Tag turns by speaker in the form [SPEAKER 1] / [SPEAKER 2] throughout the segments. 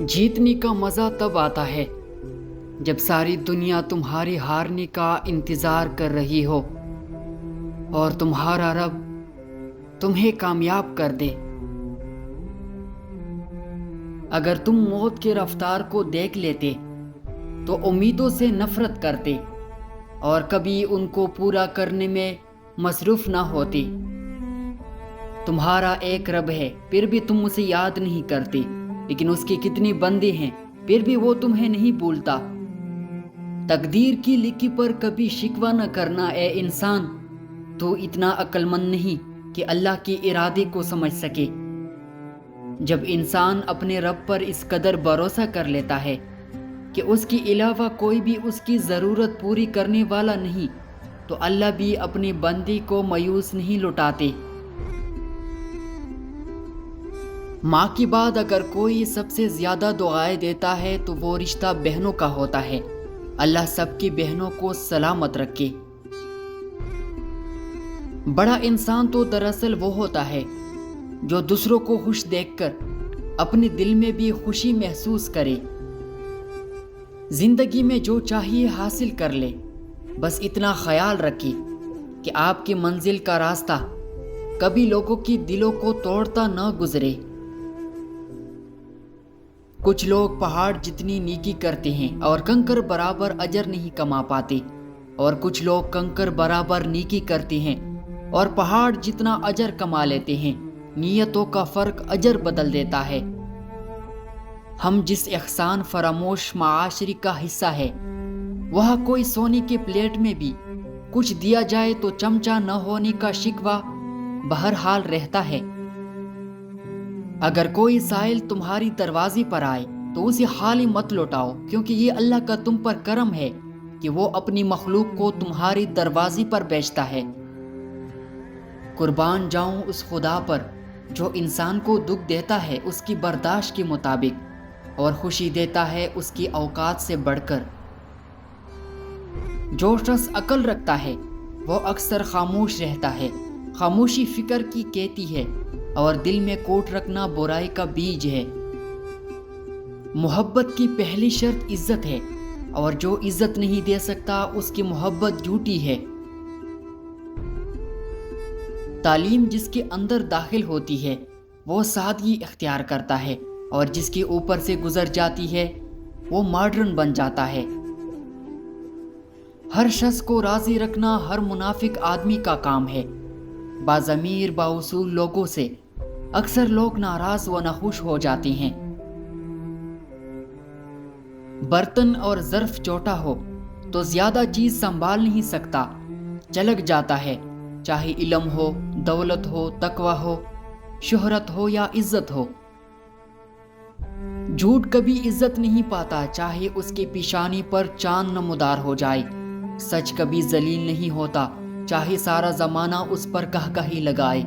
[SPEAKER 1] जीतने का मज़ा तब आता है जब सारी दुनिया तुम्हारे हारने का इंतज़ार कर रही हो और तुम्हारा रब तुम्हें कामयाब कर दे। अगर तुम मौत के रफ्तार को देख लेते तो उम्मीदों से नफरत करते और कभी उनको पूरा करने में मसरूफ ना होते। तुम्हारा एक रब है फिर भी तुम उसे याद नहीं करते, लेकिन उसके कितने बंदे हैं फिर भी वो तुम्हें नहीं भूलता। तकदीर की लिखी पर कभी शिकवा न करना ए इंसान, तो इतना अक्लमंद नहीं कि अल्लाह के इरादे को समझ सके। जब इंसान अपने रब पर इस कदर भरोसा कर लेता है कि उसके अलावा कोई भी उसकी ज़रूरत पूरी करने वाला नहीं, तो अल्लाह भी अपने बंदे को मायूस नहीं लौटाते। माँ के बाद अगर कोई सबसे ज़्यादा दुआएं देता है तो वो रिश्ता बहनों का होता है। अल्लाह सबकी बहनों को सलामत रखे। बड़ा इंसान तो दरअसल वो होता है जो दूसरों को खुश देखकर अपने दिल में भी खुशी महसूस करे। जिंदगी में जो चाहिए हासिल कर ले, बस इतना ख्याल रखिए कि आपकी मंजिल का रास्ता कभी लोगों की दिलों को तोड़ता न गुजरे। कुछ लोग पहाड़ जितनी नेकी करते हैं और कंकर बराबर अजर नहीं कमा पाते, और कुछ लोग कंकर बराबर नेकी करते हैं और पहाड़ जितना अजर कमा लेते हैं। नियतों का फर्क अजर बदल देता है। हम जिस एहसान फरामोश माशरी का हिस्सा है, वह कोई सोने के प्लेट में भी कुछ दिया जाए तो चमचा न होने का शिकवा बहरहाल रहता है। अगर कोई साइल तुम्हारी दरवाजे पर आए तो उसे खाली मत लौटाओ, क्योंकि ये अल्लाह का तुम पर करम है कि वो अपनी मखलूक को तुम्हारी दरवाजे पर बेचता है। कुर्बान जाऊं उस खुदा पर जो इंसान को दुख देता है उसकी बर्दाश्त के मुताबिक और खुशी देता है उसकी औकात से बढ़कर। जो शख्स अक्ल रखता है वो अक्सर खामोश रहता है। खामोशी फिक्र की कहती है और दिल में कोट रखना बुराई का बीज है। मोहब्बत की पहली शर्त इज्जत है, और जो इज्जत नहीं दे सकता उसकी मोहब्बत झूठी है। तालीम जिसके अंदर दाखिल होती है वो सादगी इख्तियार करता है, और जिसके ऊपर से गुजर जाती है वो मॉडर्न बन जाता है। हर शख्स को राजी रखना हर मुनाफिक आदमी का काम है। बाज़मीर बाउसूल लोगों से अक्सर लोग नाराज व नाखुश हो जाते हैं। बर्तन और ज़र्फ छोटा हो तो ज़्यादा चीज़ संभाल नहीं सकता, चलक जाता है। चाहे इल्म हो, दौलत हो, तकवा हो, शोहरत हो या इज्जत हो। झूठ कभी इज्जत नहीं पाता, चाहे उसके पेशानी पर चांद नमदार हो जाए। सच कभी जलील नहीं होता, चाहे सारा ज़माना उस पर कहकही लगाए।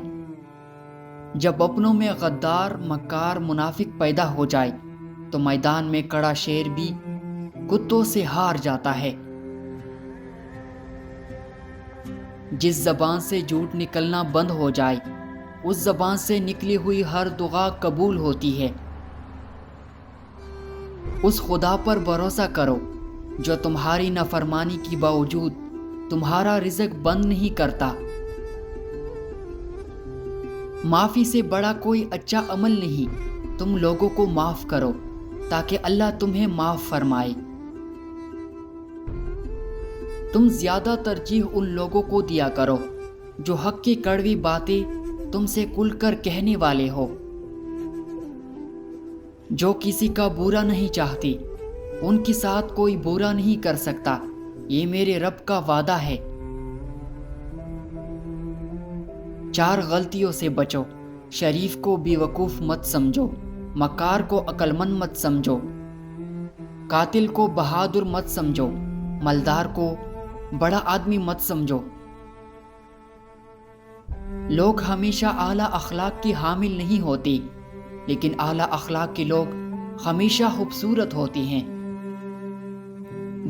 [SPEAKER 1] जब अपनों में गद्दार, मक्कार, मुनाफिक पैदा हो जाए तो मैदान में कड़ा शेर भी कुत्तों से हार जाता है। जिस ज़बान से झूठ निकलना बंद हो जाए उस ज़बान से निकली हुई हर दुआ कबूल होती है। उस खुदा पर भरोसा करो जो तुम्हारी नाफरमानी के बावजूद तुम्हारा रिज़्क बंद नहीं करता। माफ़ी से बड़ा कोई अच्छा अमल नहीं। तुम लोगों को माफ़ करो ताकि अल्लाह तुम्हें माफ़ फरमाए। तुम ज़्यादा तरजीह उन लोगों को दिया करो जो हक की कड़वी बातें तुमसे खुलकर कहने वाले हो, जो किसी का बुरा नहीं चाहती। उनके साथ कोई बुरा नहीं कर सकता, ये मेरे रब का वादा है। 4 गलतियों से बचो। शरीफ को बेवकूफ़ मत समझो, मक्कार को अक्लमंद मत समझो, कातिल को बहादुर मत समझो, मलदार को बड़ा आदमी मत समझो। लोग हमेशा आला अखलाक की हामिल नहीं होते, लेकिन आला अखलाक के लोग हमेशा खूबसूरत होते हैं।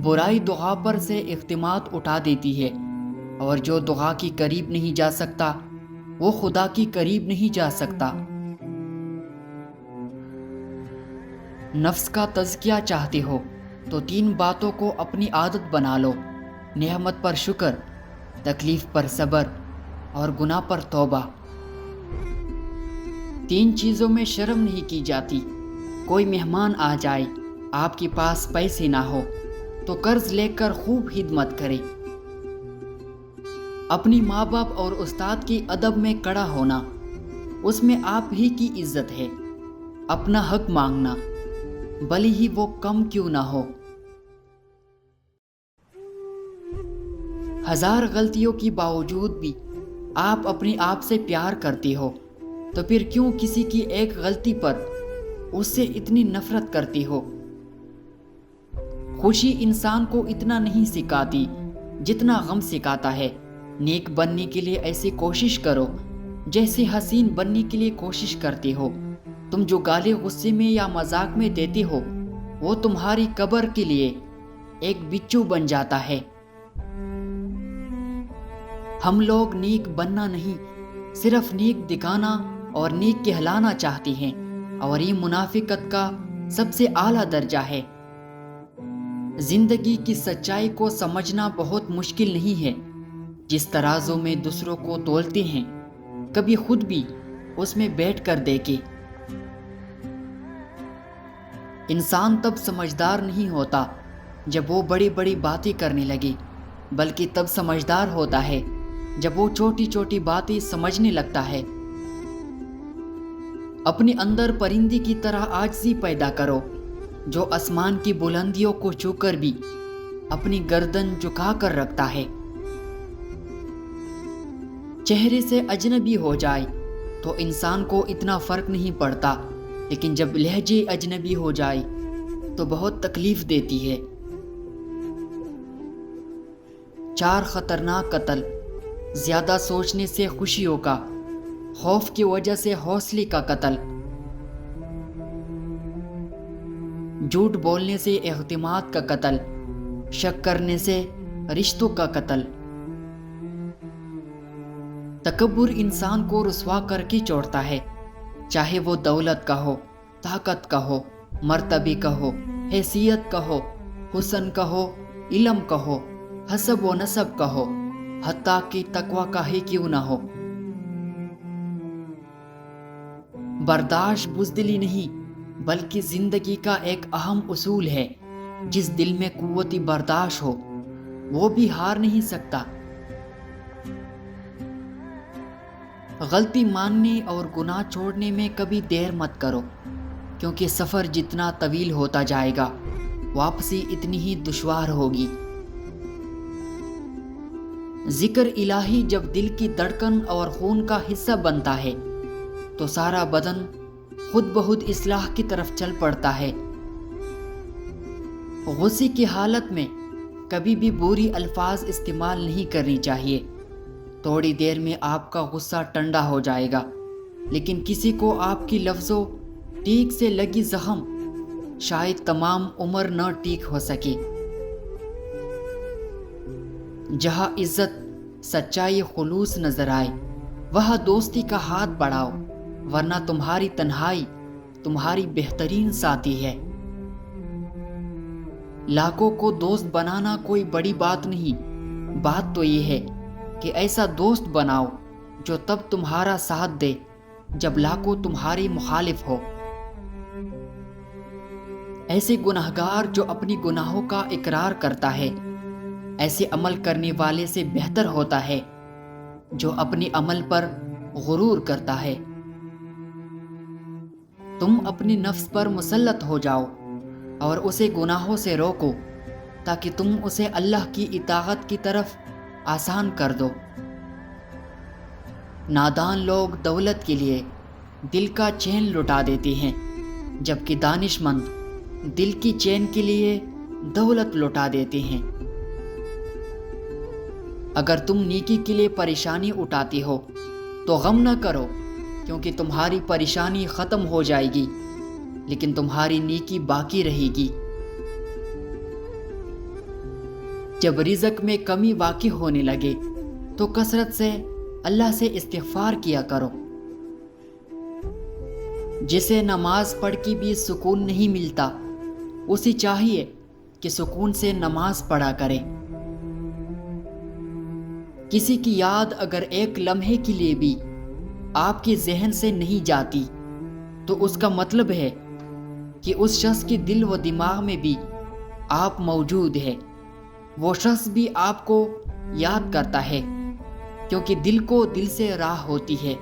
[SPEAKER 1] बुराई दुआ पर से इख्तिमाद उठा देती है, और जो दुआ के करीब नहीं जा सकता वो खुदा के करीब नहीं जा सकता। नफ्स का तज़किया चाहते हो तो 3 बातों को अपनी आदत बना लो। नेमत पर शुक्र, तकलीफ पर सब्र और गुनाह पर तौबा। 3 चीज़ों में शर्म नहीं की जाती। कोई मेहमान आ जाए, आपके पास पैसे ना हो तो कर्ज लेकर खूब खिदमत करे। अपनी माँ बाप और उस्ताद की अदब में कड़ा होना, उसमें आप ही की इज्जत है। अपना हक मांगना, भले ही वो कम क्यों ना हो। 1000 गलतियों के बावजूद भी आप अपने आप से प्यार करते हो, तो फिर क्यों किसी की एक गलती पर उससे इतनी नफरत करती हो। खुशी इंसान को इतना नहीं सिखाती जितना गम सिखाता है। नेक बनने के लिए ऐसी कोशिश करो जैसे हसीन बनने के लिए कोशिश करते हो। तुम जो गाली गुस्से में या मजाक में देते हो वो तुम्हारी कब्र के लिए एक बिच्छू बन जाता है। हम लोग नेक बनना नहीं, सिर्फ नेक दिखाना और नेक कहलाना चाहते हैं, और ये मुनाफिकत का सबसे आला दर्जा है। जिंदगी की सच्चाई को समझना बहुत मुश्किल नहीं है। जिस तराजू में दूसरों को तोलते हैं, कभी खुद भी उसमें बैठ कर देखे। इंसान तब समझदार नहीं होता जब वो बड़ी बड़ी बातें करने लगे, बल्कि तब समझदार होता है जब वो छोटी छोटी बातें समझने लगता है। अपने अंदर परिंदे की तरह आजिज़ी पैदा करो, जो आसमान की बुलंदियों को छूकर भी अपनी गर्दन झुका कर रखता है। चेहरे से अजनबी हो जाए तो इंसान को इतना फर्क नहीं पड़ता, लेकिन जब लहजे अजनबी हो जाए तो बहुत तकलीफ देती है। 4 खतरनाक कत्ल, ज्यादा सोचने से खुशियों का, खौफ की वजह से हौसले का कत्ल, झूठ बोलने से एहतिमाद का कत्ल, शक करने से रिश्तों का कत्ल। तकब्बुर इंसान को रुसवा करके छोड़ता है, चाहे वो दौलत का हो, ताकत का हो, मर्तबे का हो, हैसियत का हो, हुस्न का हो, इल्म का हो, हसब व नसब का हो, हत्ता कि तकवा का ही क्यों ना हो। बर्दाश्त बुज़दिली नहीं, बल्कि जिंदगी का एक अहम उसूल है। जिस दिल में कुव्वती बर्दाश्त हो वो भी हार नहीं सकता। गलती मानने और गुनाह छोड़ने में कभी देर मत करो, क्योंकि सफ़र जितना तवील होता जाएगा वापसी इतनी ही दुश्वार होगी। जिक्र इलाही जब दिल की धड़कन और खून का हिस्सा बनता है तो सारा बदन खुद बहुद इस्लाह की तरफ चल पड़ता है। गुस्से की हालत में कभी भी बुरी अल्फाज इस्तेमाल नहीं करनी चाहिए। थोड़ी देर में आपका गुस्सा ठंडा हो जाएगा, लेकिन किसी को आपकी लफ्ज़ों ठीक से लगी जख्म शायद तमाम उम्र न ठीक हो सके। जहाँ इज्जत, सच्चाई, खुलूस नजर आए वहाँ दोस्ती का हाथ बढ़ाओ, वरना तुम्हारी तन्हाई तुम्हारी बेहतरीन साथी है। लाखों को दोस्त बनाना कोई बड़ी बात नहीं, बात तो ये है कि ऐसा दोस्त बनाओ जो तब तुम्हारा साथ दे जब लाखों तुम्हारी मुखालिफ हो। ऐसे गुनहगार जो अपनी गुनाहों का इकरार करता है, ऐसे अमल करने वाले से बेहतर होता है जो अपने अमल पर गुरूर करता है। तुम अपनी नफ्स पर मुसल्लत हो जाओ और उसे गुनाहों से रोको, ताकि तुम उसे अल्लाह की इताअत की तरफ आसान कर दो। नादान लोग दौलत के लिए दिल का चैन लुटा देते हैं, जबकि दानिशमंद दिल की चैन के लिए दौलत लुटा देते हैं। अगर तुम नेकी के लिए परेशानी उठाते हो तो गम न करो, क्योंकि तुम्हारी परेशानी ख़त्म हो जाएगी, लेकिन तुम्हारी नेकी बाकी रहेगी। जब रिज़्क में कमी वाक़ई होने लगे तो कसरत से अल्लाह से इस्तिग़फ़ार किया करो। جسے نماز پڑھ کے بھی سکون نہیں ملتا، اسے چاہیے کہ سکون سے نماز پڑھا کرے۔ کسی کی یاد اگر ایک لمحے کے لیے بھی آپ کے ذہن سے نہیں جاتی تو اس کا مطلب ہے کہ اس شخص کے دل و دماغ میں بھی آپ موجود ہے، وہ شخص بھی آپ کو یاد کرتا ہے، کیونکہ دل کو دل سے راہ ہوتی ہے۔